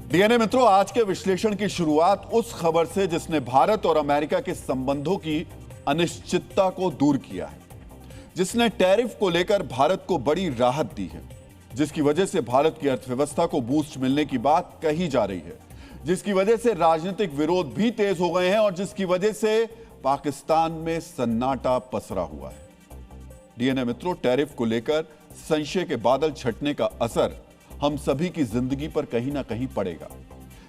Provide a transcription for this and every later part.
DNA मित्रों, आज के विश्लेषण की शुरुआत उस खबर से जिसने भारत और अमेरिका के संबंधों की अनिश्चितता को दूर किया है, जिसने टैरिफ को लेकर भारत को बड़ी राहत दी है, जिसकी वजह से भारत की अर्थव्यवस्था को बूस्ट मिलने की बात कही जा रही है, जिसकी वजह से राजनीतिक विरोध भी तेज हो गए हैं और जिसकी वजह से पाकिस्तान में सन्नाटा पसरा हुआ है। डीएनए मित्रों, टैरिफ को लेकर संशय के बादल छटने का असर हम सभी की जिंदगी पर कहीं ना कहीं पड़ेगा।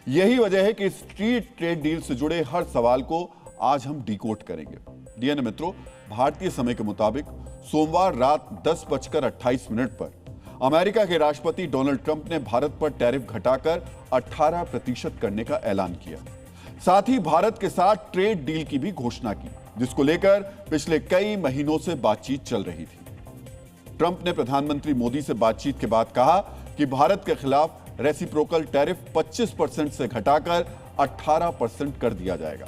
यही वजह है कि स्ट्रीट ट्रेड डील से जुड़े हर सवाल को आज हम डिकोड करेंगे। डीएनए मित्रों, भारतीय समय के मुताबिक सोमवार रात 10:28 पर अमेरिका के राष्ट्रपति डोनाल्ड ट्रंप ने भारत पर टैरिफ घटाकर 18% करने का ऐलान किया। साथ ही भारत के साथ ट्रेड डील की भी घोषणा की, जिसको लेकर पिछले कई महीनों से बातचीत चल रही थी। ट्रंप ने प्रधानमंत्री मोदी से बातचीत के बाद कहा कि भारत के खिलाफ रेसिप्रोकल टैरिफ 25% से घटाकर 18% कर दिया जाएगा।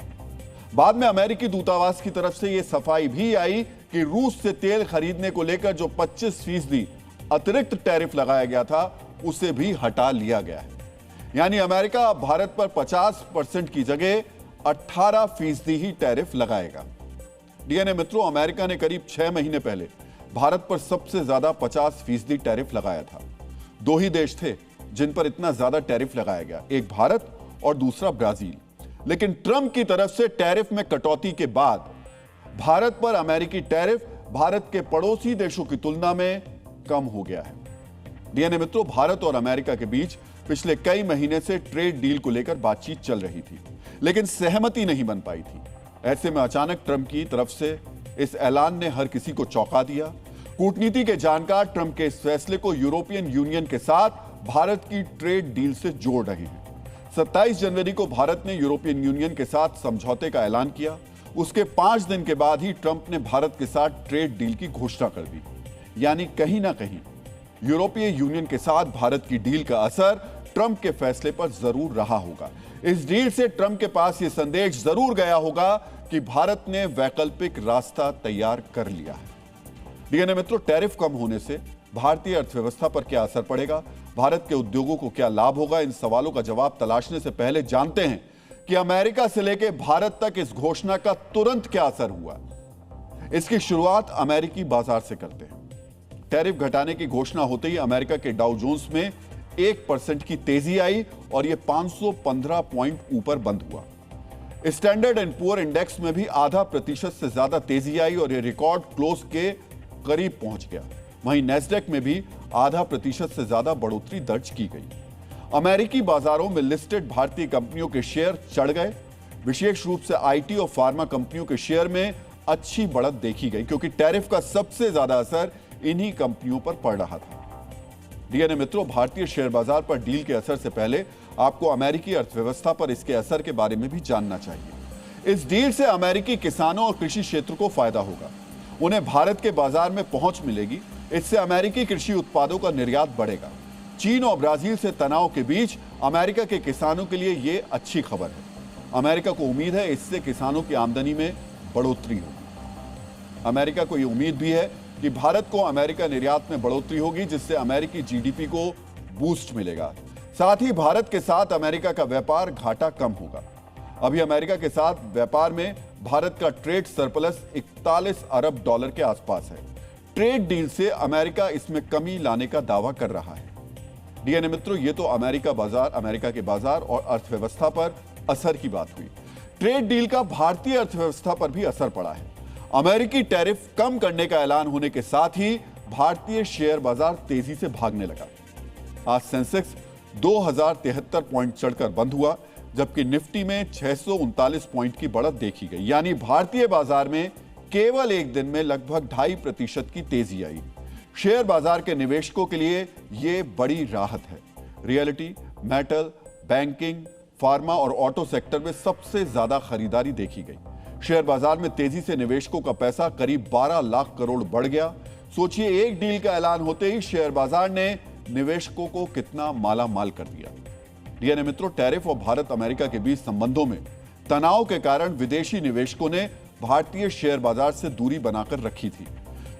बाद में अमेरिकी दूतावास की तरफ से यह सफाई भी आई कि रूस से तेल खरीदने को लेकर जो 25% अतिरिक्त टैरिफ लगाया गया था, उसे भी हटा लिया गया है। यानी अमेरिका भारत पर 50% की जगह 18% ही टैरिफ लगाएगा। डीएनए मित्रों, अमेरिका ने करीब 6 महीने पहले भारत पर सबसे ज्यादा 50% टैरिफ लगाया था। दो ही देश थे जिन पर इतना ज्यादा टैरिफ लगाया गया, एक भारत और दूसरा ब्राजील। लेकिन ट्रंप की तरफ से टैरिफ में कटौती के बाद भारत पर अमेरिकी टैरिफ भारत के पड़ोसी देशों की तुलना में कम हो गया है। डीएनए मित्रों, भारत और अमेरिका के बीच पिछले कई महीने से ट्रेड डील को लेकर बातचीत चल रही थी, लेकिन सहमति नहीं बन पाई थी। ऐसे में अचानक ट्रंप की तरफ से इस ऐलान ने हर किसी को चौंका दिया। कूटनीति के जानकार ट्रंप के इस फैसले को यूरोपियन यूनियन के साथ भारत की ट्रेड डील से जोड़ रहे हैं। 27 जनवरी को भारत ने यूरोपियन यूनियन के साथ समझौते का ऐलान किया। उसके 5 दिन के बाद ही ट्रंप ने भारत के साथ ट्रेड डील की घोषणा कर दी। यानी कहीं ना कहीं यूरोपीय यूनियन के साथ भारत की डील का असर ट्रंप के फैसले पर जरूर रहा होगा। इस डील से ट्रंप के पास यह संदेश जरूर गया होगा कि भारत ने वैकल्पिक रास्ता तैयार कर लिया है। डीएनए मित्रों, टैरिफ कम होने से भारतीय अर्थव्यवस्था पर क्या असर पड़ेगा, भारत के उद्योगों को क्या लाभ होगा, इन सवालों का जवाब तलाशने से पहले जानते हैं कि अमेरिका से लेकर भारत तक इस घोषणा का तुरंत क्या असर हुआ। इसकी शुरुआत अमेरिकी बाजार से करते हैं। टैरिफ घटाने की घोषणा होते ही अमेरिका के डाउ जोन्स में 1% की तेजी आई और यह 515 पॉइंट ऊपर बंद हुआ। स्टैंडर्ड एंड पुअर इंडेक्स में भी 0.5% से ज्यादा तेजी आई और यह रिकॉर्ड क्लोज के करीब पहुंच गया। वहीं नेस्डेक में भी 0.5% से ज्यादा बढ़ोतरी दर्ज की गई। अमेरिकी बाजारों में लिस्टेड भारतीय कंपनियों के शेयर चढ़ गए। विशेष रूप से आईटी और फार्मा कंपनियों के शेयर में अच्छी बढ़त देखी गई, क्योंकि टैरिफ का सबसे ज्यादा असर इन्हीं कंपनियों पर पड़ रहा था। डीएनए मित्रों, भारतीय शेयर बाजार पर डील के असर से पहले आपको अमेरिकी अर्थव्यवस्था पर इसके असर के बारे में भी जानना चाहिए। इस डील से अमेरिकी किसानों और कृषि क्षेत्र को फायदा होगा। उन्हें भारत के बाजार में पहुंच मिलेगी। इससे अमेरिकी कृषि उत्पादों का निर्यात बढ़ेगा। चीन और ब्राजील से तनाव के बीच अमेरिका के किसानों के लिए यह अच्छी खबर है। अमेरिका को उम्मीद है इससे किसानों की आमदनी में बढ़ोतरी होगी। अमेरिका को यह उम्मीद भी है कि भारत को अमेरिका निर्यात में बढ़ोतरी होगी, जिससे अमेरिकी जीडीपी को बूस्ट मिलेगा। साथ ही भारत के साथ अमेरिका का व्यापार घाटा कम होगा। अभी अमेरिका के साथ व्यापार में भारत का ट्रेड सरप्लस 41 अरब डॉलर के आसपास है। ट्रेड डील से अमेरिका इसमें कमी लाने का दावा कर रहा है। डीएनए मित्रों, ये तो अमेरिका के बाजार और अर्थव्यवस्था पर असर की बात हुई। ट्रेड डील का भारतीय अर्थव्यवस्था पर भी असर पड़ा है। अमेरिकी टैरिफ कम करने का ऐलान होने के साथ ही भारतीय शेयर बाजार तेजी से भागने लगा। आज सेंसेक्स 2073 पॉइंट चढ़कर बंद हुआ, जबकि निफ्टी में 639 पॉइंट की बढ़त देखी गई। यानी भारतीय बाजार में केवल एक दिन में लगभग 2.5% की तेजी आई। शेयर बाजार के निवेशकों के लिए यह बड़ी राहत है। रियलिटी, मेटल, बैंकिंग, फार्मा और ऑटो सेक्टर में सबसे ज्यादा खरीदारी देखी गई। शेयर बाजार में तेजी से निवेशकों का पैसा करीब 12 लाख करोड़ बढ़ गया। सोचिए, एक डील का ऐलान होते ही शेयर बाजार ने निवेशकों को कितना माला माल कर दिया। डीएनए मित्रों, टैरिफ और भारत अमेरिका के बीच संबंधों में तनाव के कारण विदेशी निवेशकों ने भारतीय शेयर बाजार से दूरी बनाकर रखी थी।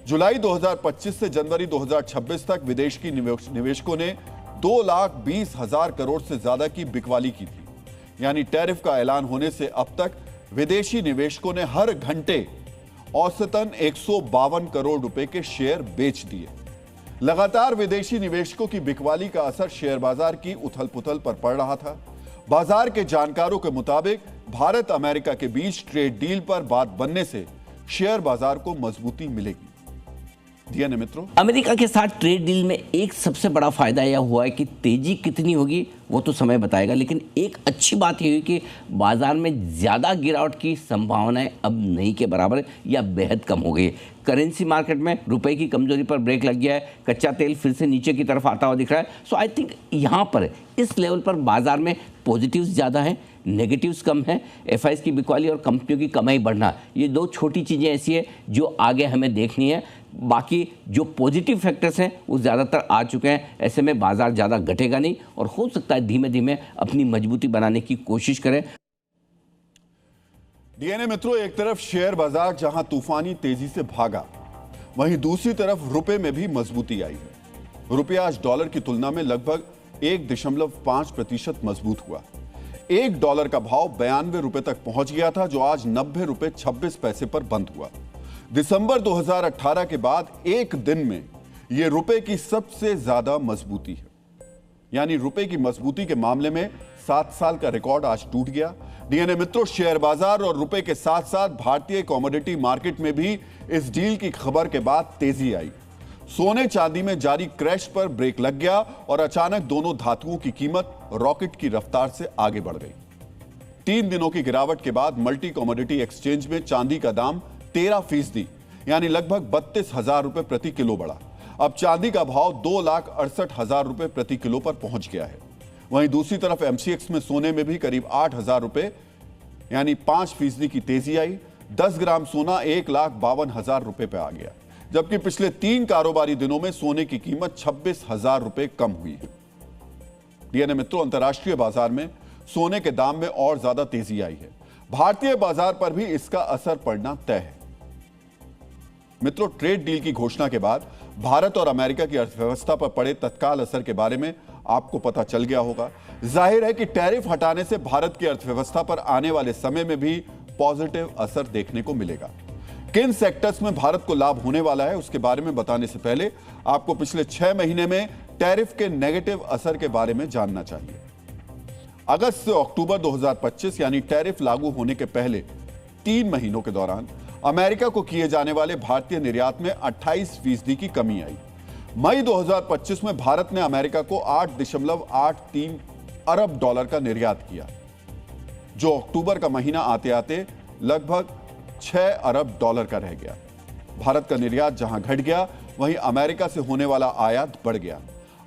जुलाई 2025 से जनवरी 2026 तक विदेश की निवेशकों ने 2,20,000 करोड़ से ज्यादा की बिकवाली की थी। यानी टैरिफ का ऐलान होने से अब तक विदेशी निवेशकों ने हर घंटे औसतन 152 करोड़ रुपए के शेयर बेच दिए। लगातार विदेशी निवेशकों की बिकवाली का असर शेयर बाजार की उथल पुथल पर पड़ रहा था। बाजार के जानकारों के मुताबिक भारत अमेरिका के बीच ट्रेड डील पर बात बनने से शेयर बाजार को मजबूती मिलेगी। डीएनए मित्रों, अमेरिका के साथ ट्रेड डील में एक सबसे बड़ा फायदा यह हुआ है कि तेजी कितनी होगी वो तो समय बताएगा, लेकिन एक अच्छी बात यह हुई कि बाजार में ज्यादा गिरावट की संभावनाएं अब नहीं के बराबर या बेहद कम हो गई। करेंसी मार्केट में रुपए की कमजोरी पर ब्रेक लग गया है, कच्चा तेल फिर से नीचे की तरफ आता हुआ दिख रहा है। सो आई थिंक यहाँ पर इस लेवल पर बाजार में पॉजिटिव्स ज़्यादा हैं, नेगेटिव्स कम हैं। एफआईज की बिकवाली और कंपनियों की कमाई बढ़ना, ये दो छोटी चीज़ें ऐसी है जो आगे हमें देखनी है। बाकी जो पॉजिटिव फैक्टर्स हैं वो ज़्यादातर आ चुके हैं। ऐसे में बाजार ज़्यादा घटेगा नहीं और हो सकता है धीमे धीमे अपनी मजबूती बनाने की कोशिश करें। डीएनए मित्रों, एक तरफ शेयर बाजार जहां तूफानी तेजी से भागा, वहीं दूसरी तरफ रुपए में भी मजबूती आई है। रुपया आज डॉलर की तुलना में लगभग 1.5% मजबूत हुआ। $1 का भाव 92 रुपए तक पहुंच गया था, जो आज 90 रुपए 26 पैसे पर बंद हुआ। दिसंबर 2018 के बाद एक दिन में यह रुपए की सबसे ज्यादा मजबूती है। यानी रुपए की मजबूती के मामले में 7 साल का रिकॉर्ड आज टूट गया। डीएनए मित्रों, शेयर बाजार और रुपए के साथ साथ भारतीय कमोडिटी मार्केट में भी इस डील की खबर के बाद तेजी आई। सोने चांदी में जारी क्रैश पर ब्रेक लग गया और अचानक दोनों धातुओं की कीमत रॉकेट की रफ्तार से आगे बढ़ गई। 3 दिनों की गिरावट के बाद मल्टी कमोडिटी एक्सचेंज में चांदी का दाम 13% यानी लगभग 32,000 रुपए प्रति किलो बढ़ा। अब चांदी का भाव 2,68,000 रुपए प्रति किलो पर पहुंच गया है। वहीं दूसरी तरफ एमसीएक्स में सोने में भी करीब 8,000 रुपए यानी 5% की तेजी आई। 10 ग्राम सोना 1,52,000 रुपए पे आ गया, जबकि पिछले 3 कारोबारी दिनों में सोने की कीमत 26,000 रुपए कम हुई है। डीएनए मित्रों, अंतर्राष्ट्रीय बाजार में सोने के दाम में और ज्यादा तेजी आई है। भारतीय बाजार पर भी इसका असर पड़ना तय है। मित्रों, ट्रेड डील की घोषणा के बाद भारत और अमेरिका की अर्थव्यवस्था पर पड़े तत्काल असर के बारे में आपको पता चल गया होगा। जाहिर है कि टैरिफ हटाने से भारत की अर्थव्यवस्था पर आने वाले समय में भी पॉजिटिव असर देखने को मिलेगा। किन सेक्टर्स में भारत को लाभ होने वाला है उसके बारे में बताने से पहले आपको पिछले 6 महीने में टैरिफ के नेगेटिव असर के बारे में जानना चाहिए। अगस्त से अक्टूबर 2025 यानी टैरिफ लागू होने के पहले 3 महीनों के दौरान अमेरिका को किए जाने वाले भारतीय निर्यात में 28% की कमी आई। मई 2025 में भारत ने अमेरिका को 8.83 अरब डॉलर का निर्यात किया, जो अक्टूबर का महीना आते आते लगभग 6 अरब डॉलर का रह गया। भारत का निर्यात जहां घट गया, वहीं अमेरिका से होने वाला आयात बढ़ गया।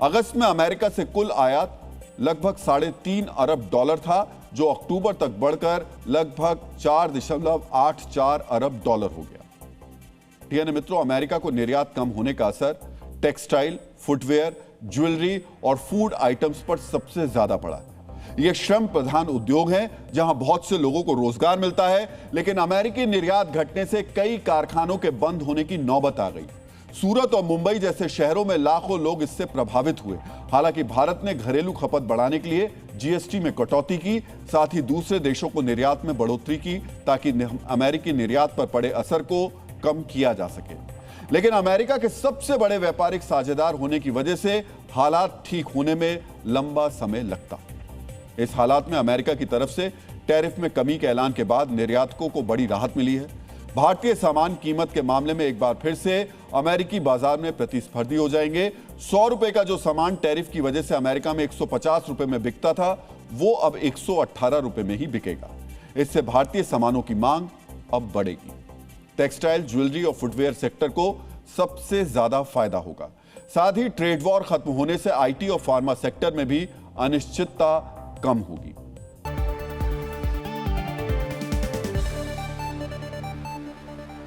अगस्त में अमेरिका से कुल आयात लगभग 3.5 अरब डॉलर था, जो अक्टूबर तक बढ़कर लगभग 4.84 अरब डॉलर हो गया। डीएनए मित्रों, अमेरिका को निर्यात कम होने का असर टेक्सटाइल, फुटवेयर, ज्वेलरी और फूड आइटम्स पर सबसे ज्यादा पड़ा। यह श्रम प्रधान उद्योग है जहां बहुत से लोगों को रोजगार मिलता है, लेकिन अमेरिकी निर्यात घटने से कई कारखानों के बंद होने की नौबत आ गई। सूरत और मुंबई जैसे शहरों में लाखों लोग इससे प्रभावित हुए। हालांकि भारत ने घरेलू खपत बढ़ाने के लिए जीएसटी में कटौती की, साथ ही दूसरे देशों को निर्यात में बढ़ोतरी की ताकि अमेरिकी निर्यात पर पड़े असर को कम किया जा सके। लेकिन अमेरिका के सबसे बड़े व्यापारिक साझेदार होने की वजह से हालात ठीक होने में लंबा समय लगता। इस हालात में अमेरिका की तरफ से टैरिफ में कमी के ऐलान के बाद निर्यातकों को बड़ी राहत मिली है। भारतीय सामान कीमत के मामले में एक बार फिर से अमेरिकी बाजार में प्रतिस्पर्धी हो जाएंगे। 100 रुपए का जो सामान टैरिफ की वजह से अमेरिका में 150 रुपए में बिकता था, वो अब 118 रुपए में ही बिकेगा। इससे भारतीय सामानों की मांग अब बढ़ेगी। टेक्सटाइल, ज्वेलरी और फुटवेयर सेक्टर को सबसे ज्यादा फायदा होगा। साथ ही ट्रेड वॉर खत्म होने से आईटी और फार्मा सेक्टर में भी अनिश्चितता कम होगी।